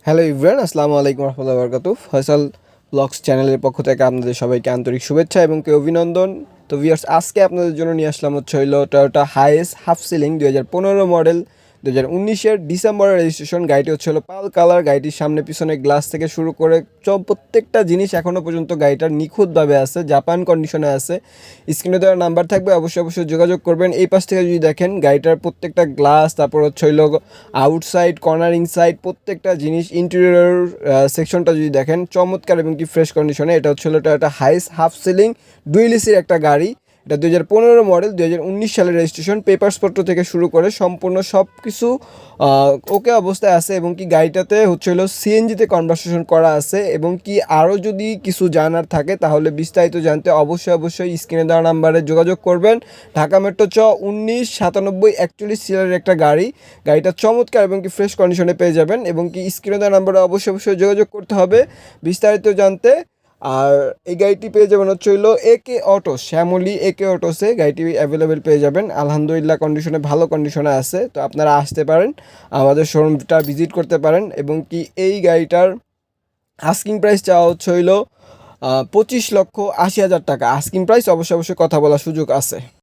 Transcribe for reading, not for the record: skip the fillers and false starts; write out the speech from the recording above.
Hello everyone, আসসালামু আলাইকুম রহমতুল্লাহি ওয়া বারাকাতুহু। ফয়সাল ব্লগস চ্যানেলের পক্ষ থেকে আপনাদের সবাইকে আন্তরিক শুভেচ্ছা এবং অভিনন্দন। তো ভিউয়ার্স, আজকে আপনাদের জন্য নিয়ে আসলাম হলো Toyota Hiace half ceiling 2015 model, 2019-এর ডিসেম্বরের রেজিস্ট্রেশন। গাড়িটি হলো পাল কালার। গাড়িটির সামনে পিছনে গ্লাস থেকে শুরু করে প্রত্যেকটা জিনিস এখনও পর্যন্ত গাড়িটার নিখুঁতভাবে আছে, জাপান কন্ডিশনে আছে। স্ক্রিনে দেওয়ার নাম্বার থাকবে, অবশ্যই যোগাযোগ করবেন। এই পাশ থেকে যদি দেখেন গাড়িটার প্রত্যেকটা গ্লাস, তারপর হলো আউটসাইড, কর্নারিং সাইড, প্রত্যেকটা জিনিস, ইন্টেরিয়র সেকশনটা যদি দেখেন চমৎকার এবং কি ফ্রেশ কন্ডিশনে। এটা হলো একটা হাইস হাফ সিলিং ডুয়েল এসির একটা গাড়ি। এটা 2015 মডেল, 2019 সালের রেজিস্ট্রেশন। পেপারসপত্র থেকে শুরু করে সম্পূর্ণ সব কিছু ওকে অবস্থায় আছে এবং কি গাড়িটাতে হলো সিএনজিতে কনভার্সেশন করা আছে। এবং কি আরও যদি কিছু জানার থাকে তাহলে বিস্তারিত জানতে অবশ্যই স্ক্রিনে দেওয়া নাম্বারে যোগাযোগ করবেন। ঢাকা মেট্রো 199741 সিরিয়ালের একটা গাড়ি। গাড়িটা চমৎকার এবং কি ফ্রেশ কন্ডিশনে পেয়ে যাবেন এবং কি স্ক্রিনে দেওয়া নাম্বারে অবশ্যই যোগাযোগ করতে হবে বিস্তারিত জানতে। আর এই গাড়িটি পেয়ে যাবেন হলো একে অটো, শ্যামলী একে অটোসে গাড়িটি অ্যাভেলেবেল পেয়ে যাবেন। আলহামদুলিল্লাহ কন্ডিশনে, ভালো কন্ডিশনে আছে। তো আপনারা আসতে পারেন, আমাদের শোরুমটা ভিজিট করতে পারেন। এবং কি এই গাড়িটার আস্কিং প্রাইস চাওয়া হলো 25,80,000 টাকা আস্কিং প্রাইস। অবশ্যই কথা বলার সুযোগ আছে।